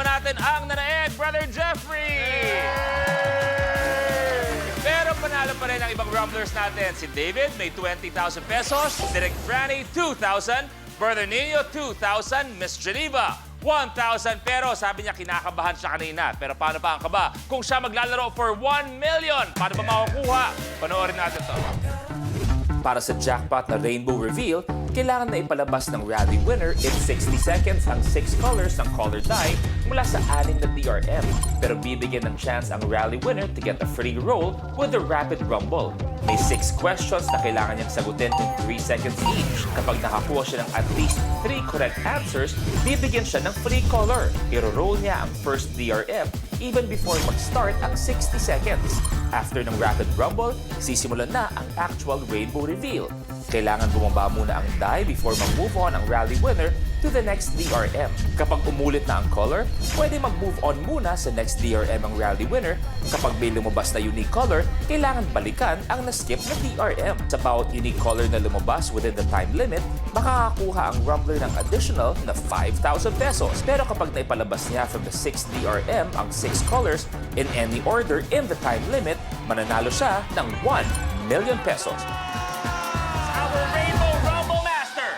kasama natin ang nanaeg, Brother Jeffrey! Pero panalo pa rin ang ibang rumblers natin. Si David may 20,000 pesos, Direk Franny 2,000, Brother Nino 2,000, Miss Geneva 1,000. Pero sabi niya kinakabahan siya kanina. Pero paano pa ang kaba? Kung siya maglalaro for 1 million, paano ba makukuha? Panoorin natin to. Para sa jackpot na Rainbow Reveal, kailangan na ipalabas ng rally winner in 60 seconds ang 6 colors ng color die mula sa 6 na DRM. Pero bibigyan ng chance ang rally winner to get a free roll with the Rapid Rumble. May 6 questions na kailangan niyang sagutin in 3 seconds each. Kapag nakakuha siya ng at least 3 correct answers, bibigyan siya ng free color. Iro-roll niya ang first DRM even before mag-start ang 60 seconds. After ng Rapid Rumble, sisimulan na ang actual Rainbow Reveal. Kailangan bumaba muna ang die before mag-move on ang rally winner to the next DRM. Kapag umulit na ang color, pwede mag-move on muna sa next DRM ang rally winner. Kapag may lumabas na unique color, kailangan balikan ang na-skip na DRM. Sa bawat unique color na lumabas within the time limit, makakakuha ang Rumbler ng additional na 5,000 pesos. Pero kapag naipalabas niya from the 6th DRM ang 6 colors in any order in the time limit, mananalo siya ng 1 million pesos. Our Rainbow Rumble Master!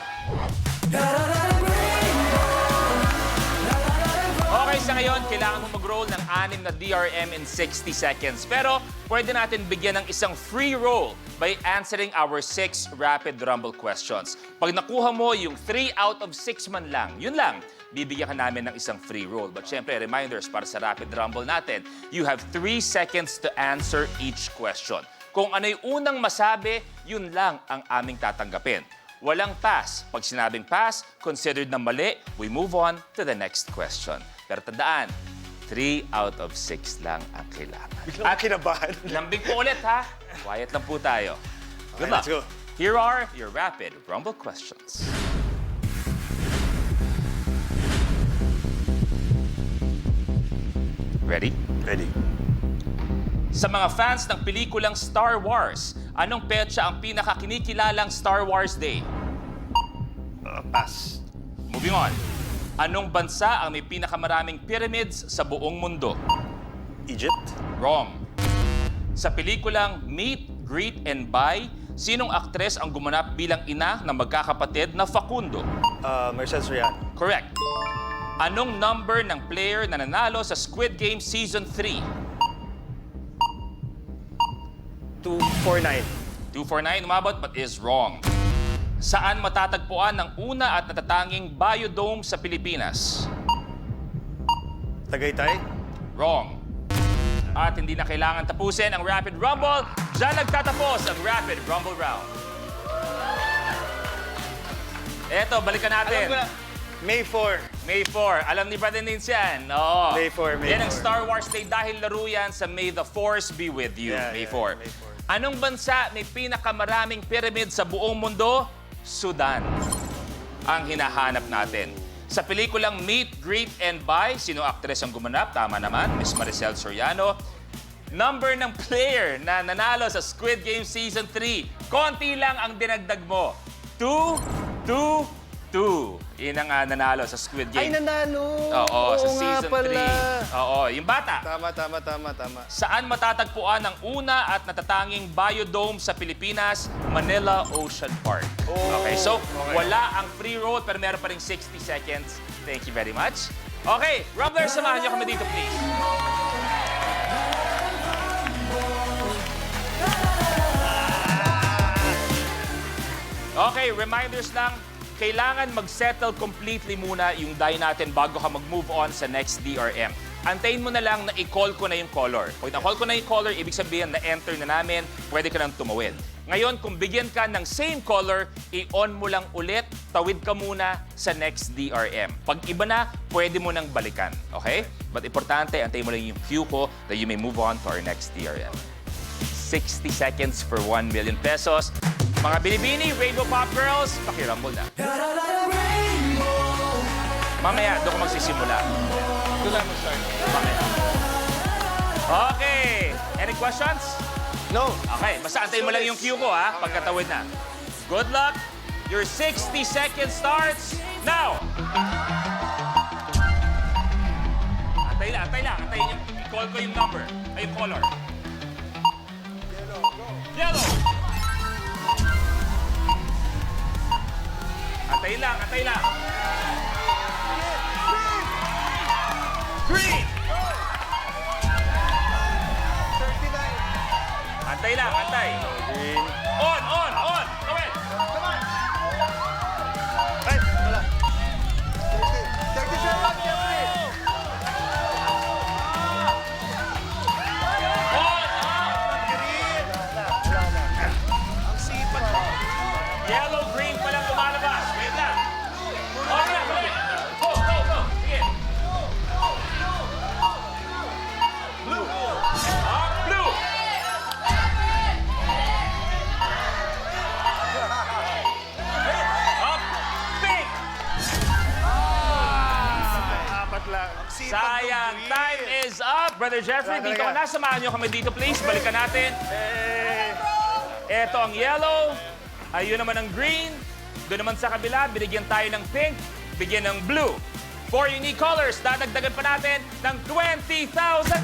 Okay, sa ngayon, kailangan mo mag-roll ng 6 na DRM in 60 seconds. Pero pwede natin bigyan ng isang free roll by answering our 6 Rapid Rumble questions. Pag nakuha mo yung 3 out of 6 man lang, yun lang, bibigyan ka namin ng isang free roll. But syempre, reminders para sa Rapid Rumble natin, you have 3 seconds to answer each question. Kung ano yung unang masabi, yun lang ang aming tatanggapin. Walang pass. Pag sinabing pass, considered na mali, we move on to the next question. Pero tandaan, 3 out of 6 lang ang kailangan. At kinabahan. Lambing po ulit, ha? Quiet lang po tayo. Good Okay, luck. let's go. Here are your Rapid Rumble questions. Ready? Ready. Sa mga fans ng pelikulang Star Wars, anong petsa ang pinakakinikilalang Star Wars Day? Pass. Moving on. Anong bansa ang may pinakamaraming pyramids sa buong mundo? Egypt. Wrong. Sa pelikulang Meet, Greet, and Buy, sinong aktres ang gumanap bilang ina ng magkakapatid na Facundo? Mercedes Soriano. Correct. Anong number ng player na nanalo sa Squid Game Season 3? 249. 249, umabot but is wrong. Saan matatagpuan ang una at natatanging biodome sa Pilipinas? Tagaytay. Wrong. At hindi na kailangan tapusin ang Rapid Rumble. Diyan nagtatapos ang Rapid Rumble Round. Eto, balikan natin. Alam ko na. May 4. May 4. Alam ni Brother Nins yan. Oo. May 4, May Yan ang 4. Star Wars Day dahil laro yan sa May the Force be with you. Yeah, May yeah, 4. May 4. Anong bansa may pinakamaraming pyramid sa buong mundo? Sudan. Ang hinahanap natin. Sa pelikulang Meet, Greet, and Buy, sino aktres ang gumanap? Tama naman, Miss Maricel Soriano. Number ng player na nanalo sa Squid Game Season 3. Konti lang ang dinagdag mo. 2, 2, 2. Yun ang nanalo sa Squid Ay, Game. nanalo. Oo, sa nga Season pala. 3. Oo, yung bata. Tama. Saan matatagpuan ang una at natatanging biodome sa Pilipinas? Manila Ocean Park. Oh, Okay, so okay. wala ang free roll pero meron pa rin 60 seconds. Thank you very much. Okay, Rumblers, samahan niyo kami dito, please. Okay, reminders lang. Kailangan mag-settle completely muna yung die natin bago ka mag-move on sa next DRM. Antayin mo na lang na i-call ko na yung color. Pag na-call ko na yung color, ibig sabihin na-enter na namin, pwede ka nang tumawid. Ngayon, kung bigyan ka ng same color, i-on mo lang ulit, tawid ka muna sa next DRM. Pag iba na, pwede mo nang balikan. Okay? But importante, antayin mo lang yung cue ko that you may move on to our next DRM. 60 seconds for 1 million pesos. Mga Binibini, Rainbow Pop Girls, pakirumble na. Mamaya, doon ko magsisimula. Doon lang mag-start. Mamaya. Okay. Any questions? No. Okay, basta antayin mo lang yung cue ko, ha? Pagkatawid na. Good luck. Your 60 seconds starts now. Antay lang. Antayin niyo. I-call ko yung number. Ay, yung color. Yellow. Antay lang, antay lang. Green. 39. Antay lang, antay. Green. On. Gawin. Ay, wala. 37, Jeffrey! On. Green. Wala na. Ang sipag mo. Yellow, green pa lang lumalabas. Wait lang. Okay na, tuloy. Go. Sige. Blue. Blue. Up. Pink. Apat lang. Ang sipag ng Sayang. green. Time is up. Brother Jeffrey, Talaga. dito ka na. Samahan niyo kami dito, please. Balikan natin. Ito ang yellow. Ayun naman ang green. Doon naman sa kabila, binigyan tayo ng pink. Bigyan ng blue. 4 unique colors. Dadagdagan pa natin ng 20,000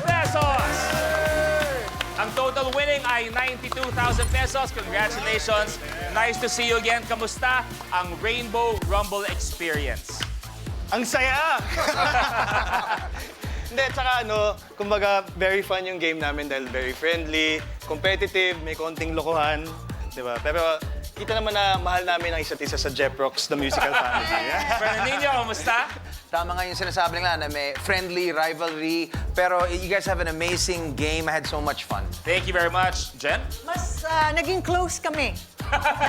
pesos. Ang total winning ay 92,000 pesos. Congratulations. Nice to see you again. Kamusta ang Rainbow Rumble experience? Ang saya! Hindi, tsaka kumbaga, very fun yung game namin dahil very friendly, competitive, may konting lokohan, di ba? Pero kita naman na mahal namin ang isa't isa sa Jeprox, the musical family. Fernandinho, kamusta? Tama nga yung sinasabi nila na may friendly rivalry. Pero you guys have an amazing game. I had so much fun. Thank you very much. Jen? Mas naging close kami.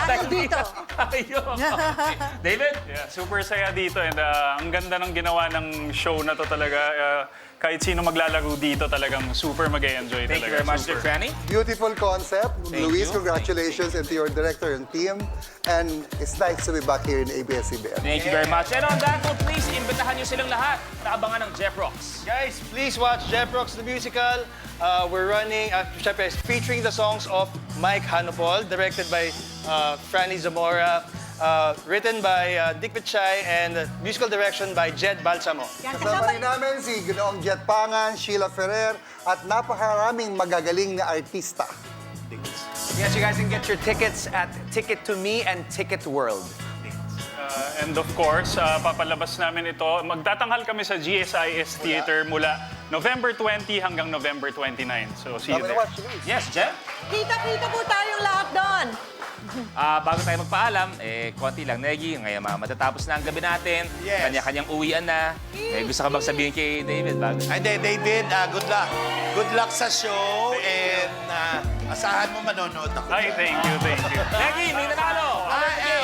Lalo dito. Ayun. David? Yeah, super saya dito and ang ganda ng ginawa ng show na to talaga. Kahit sino maglalaro dito talagang super mag-enjoy Thank talaga. you very much, Super. Dick Franny. Beautiful concept. Thank Luis, you. congratulations and to your director and team. And it's nice to be back here in ABS-CBN. Thank you very much. And on that note, please, imbitahan niyo silang lahat na abangan ng Jeff Rocks. Guys, please watch Jeprox, the musical. We're running, syempre, featuring the songs of Mike Hanopol, directed by Franny Zamora, written by Dick Pichay, and musical direction by Jed Balsamo. Yan, Kasama rin namin si Ginoong Jet Pangan, Sheila Ferrer, at napakaraming magagaling na artista. Yes, you guys can get your tickets at Ticket to Me and Ticket World. And of course, papalabas namin ito. Magtatanghal kami sa GSIS Theater mula November 20 hanggang November 29. So see you Kami na there. watch, Luis. Yes, Jeff? Kita-kita po tayong lahat doon. Bago tayo magpaalam, konti lang, Negi. Ngayon, matatapos na ang gabi natin. Yes. Kanya-kanyang uwian na. Gusto ka bang sabihin kay David bago? Hindi, David, good luck. Good luck sa show and asahan mo manonood ako. Ay, thank you. Negi, may nanalo!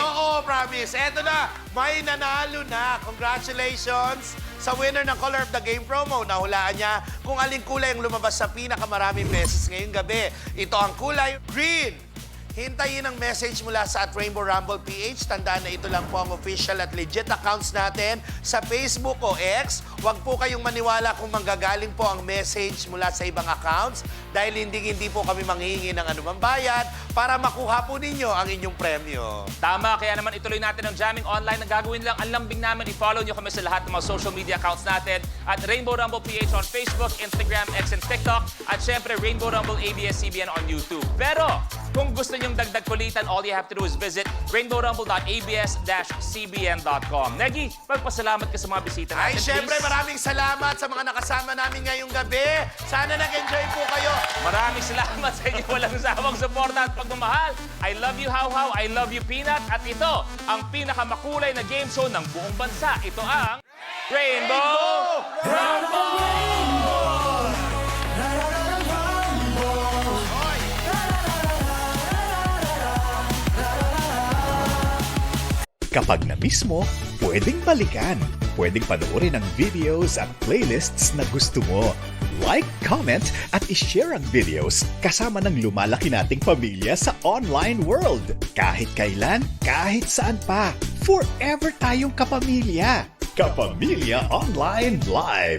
Oo, promise. Eto na, may nanalo na. Congratulations sa winner ng Color of the Game promo. Nahulaan niya kung aling kulay ang lumabas sa pinakamaraming beses ngayong gabi. Ito ang kulay green. Hintayin ang message mula sa @Rainbow Rumble PH. Tandaan na ito lang po ang official at legit accounts natin sa Facebook o X. Huwag po kayong maniwala kung manggagaling po ang message mula sa ibang accounts dahil hindi po kami manghihingi ng anumang bayad para makuha po ninyo ang inyong premyo. Tama, kaya naman ituloy natin ang jamming online na gagawin lang ang lambing namin. I-follow nyo kami sa lahat ng mga social media accounts natin at Rainbow Rumble PH on Facebook, Instagram, X, and TikTok. At syempre, Rainbow Rumble ABS-CBN on YouTube. Pero, kung gusto nyong dagdag kulitan, all you have to do is visit rainbowrumble.abs-cbn.com. Negi, magpasalamat ka sa mga bisita natin, Ay, syempre, please. maraming salamat sa mga nakasama namin ngayong gabi. Sana nag-enjoy po kayo. Maraming salamat sa inyo walang sawang suporta at pagmamahal. I love you, How How. I love you, Peanut. At ito, ang pinakamakulay na game show ng buong bansa. Ito ang Rainbow Kapag na-miss mo, pwedeng balikan. Pwedeng panoorin ang videos at playlists na gusto mo. Like, comment, at ishare ang videos kasama ng lumalaki nating pamilya sa online world. Kahit kailan, kahit saan pa. Forever tayong kapamilya. Kapamilya Online Live.